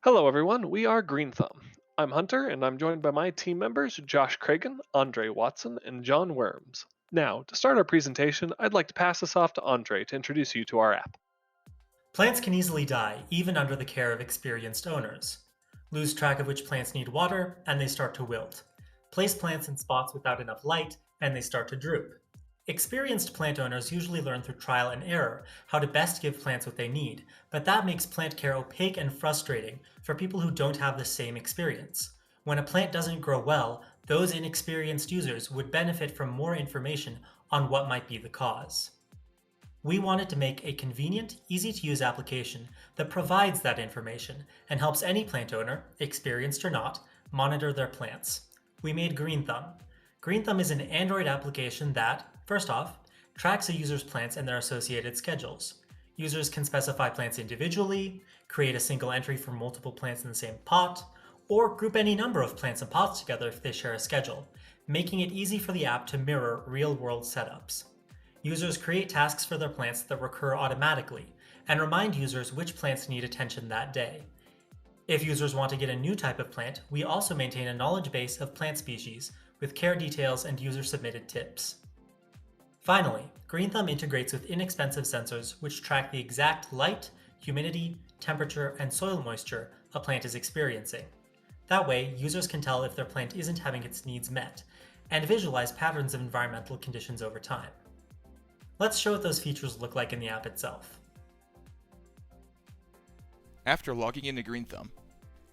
Hello, everyone. We are Green Thumb. I'm Hunter, and I'm joined by my team members Josh Cragen, Andre Watson, and John Worms. Now, to start our presentation, I'd like to pass this off to Andre to introduce you to our app. Plants can easily die, even under the care of experienced owners. Lose track of which plants need water, and they start to wilt. Place plants in spots without enough light, and they start to droop. Experienced plant owners usually learn through trial and error how to best give plants what they need, but that makes plant care opaque and frustrating for people who don't have the same experience. When a plant doesn't grow well, those inexperienced users would benefit from more information on what might be the cause. We wanted to make a convenient, easy to use application that provides that information and helps any plant owner, experienced or not, monitor their plants. We made Green Thumb. Green Thumb is an Android application that, first off, tracks a user's plants and their associated schedules. Users can specify plants individually, create a single entry for multiple plants in the same pot, or group any number of plants and pots together if they share a schedule, making it easy for the app to mirror real-world setups. Users create tasks for their plants that recur automatically and remind users which plants need attention that day. If users want to get a new type of plant, we also maintain a knowledge base of plant species with care details and user-submitted tips. Finally, Green Thumb integrates with inexpensive sensors which track the exact light, humidity, temperature, and soil moisture a plant is experiencing. That way, users can tell if their plant isn't having its needs met and visualize patterns of environmental conditions over time. Let's show what those features look like in the app itself. After logging into Green Thumb,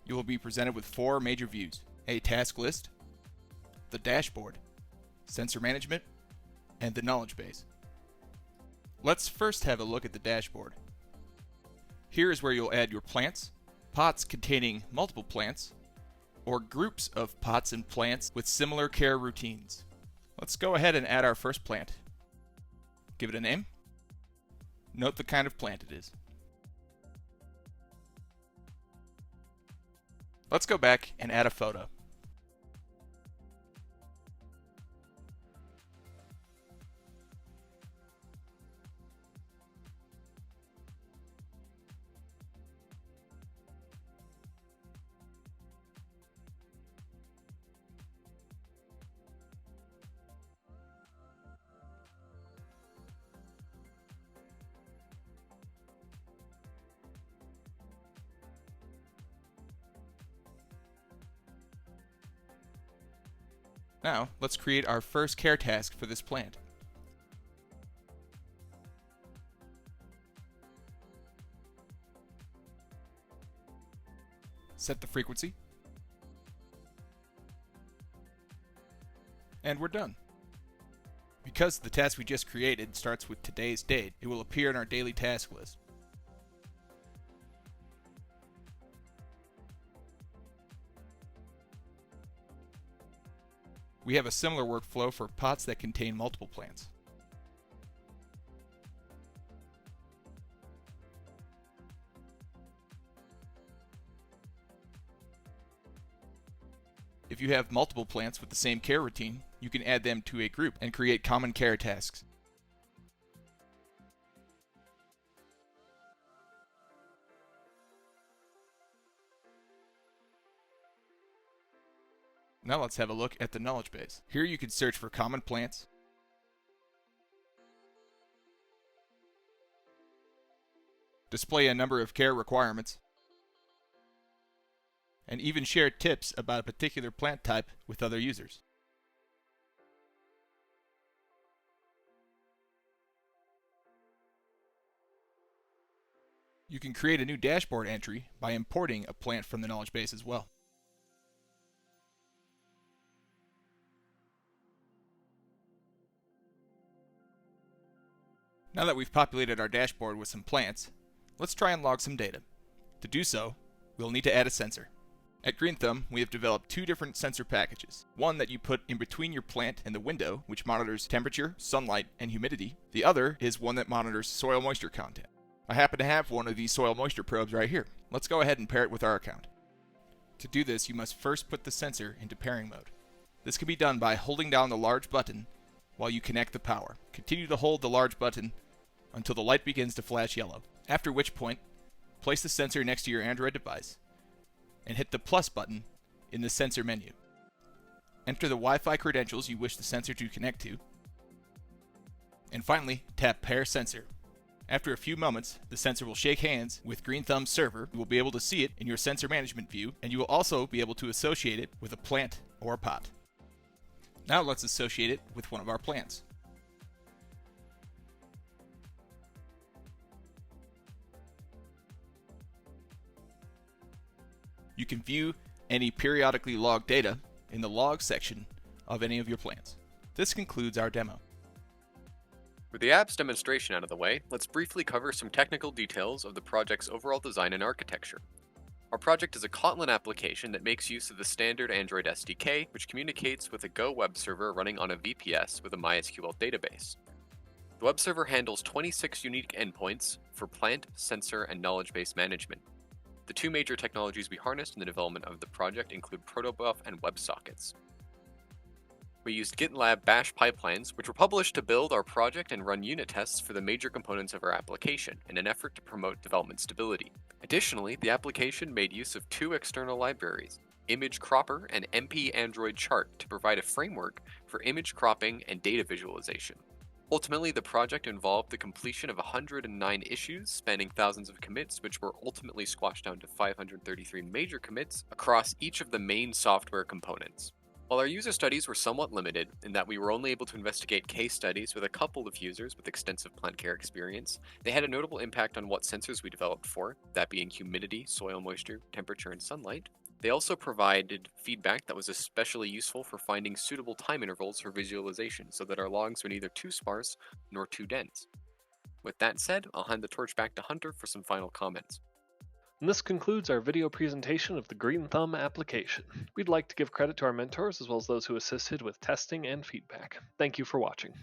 you will be presented with four major views: a task list, the dashboard, sensor management, and the knowledge base. Let's first have a look at the dashboard. Here is where you'll add your plants, pots containing multiple plants, or groups of pots and plants with similar care routines. Let's go ahead and add our first plant. Give it a name. Note the kind of plant it is. Let's go back and add a photo. Now, let's create our first care task for this plant. Set the frequency, and we're done. Because the task we just created starts with today's date, it will appear in our daily task list. We have a similar workflow for pots that contain multiple plants. If you have multiple plants with the same care routine, you can add them to a group and create common care tasks. Now let's have a look at the knowledge base. Here you can search for common plants, display a number of care requirements, and even share tips about a particular plant type with other users. You can create a new dashboard entry by importing a plant from the knowledge base as well. Now that we've populated our dashboard with some plants, let's try and log some data. To do so, we'll need to add a sensor. At Green Thumb, we have developed two different sensor packages. One that you put in between your plant and the window, which monitors temperature, sunlight, and humidity. The other is one that monitors soil moisture content. I happen to have one of these soil moisture probes right here. Let's go ahead and pair it with our account. To do this, you must first put the sensor into pairing mode. This can be done by holding down the large button while you connect the power. Continue to hold the large button until the light begins to flash yellow, after which point, place the sensor next to your Android device and hit the plus button in the sensor menu. Enter the Wi-Fi credentials you wish the sensor to connect to, and finally tap Pair Sensor. After a few moments, the sensor will shake hands with Green Thumb's server. You will be able to see it in your sensor management view, and you will also be able to associate it with a plant or a pot. Now let's associate it with one of our plants. You can view any periodically logged data in the log section of any of your plants. This concludes our demo. With the app's demonstration out of the way, let's briefly cover some technical details of the project's overall design and architecture. Our project is a Kotlin application that makes use of the standard Android SDK, which communicates with a Go web server running on a VPS with a MySQL database. The web server handles 26 unique endpoints for plant, sensor, and knowledge base management. The two major technologies we harnessed in the development of the project include protobuf and WebSockets. We used GitLab Bash pipelines, which were published to build our project and run unit tests for the major components of our application in an effort to promote development stability. Additionally, the application made use of two external libraries, Image Cropper and MP Android Chart, to provide a framework for image cropping and data visualization. Ultimately, the project involved the completion of 109 issues spanning thousands of commits, which were ultimately squashed down to 533 major commits across each of the main software components. While our user studies were somewhat limited in that we were only able to investigate case studies with a couple of users with extensive plant care experience, they had a notable impact on what sensors we developed for, that being humidity, soil moisture, temperature, and sunlight. They also provided feedback that was especially useful for finding suitable time intervals for visualization so that our logs were neither too sparse nor too dense. With that said, I'll hand the torch back to Hunter for some final comments. And this concludes our video presentation of the Green Thumb application. We'd like to give credit to our mentors as well as those who assisted with testing and feedback. Thank you for watching.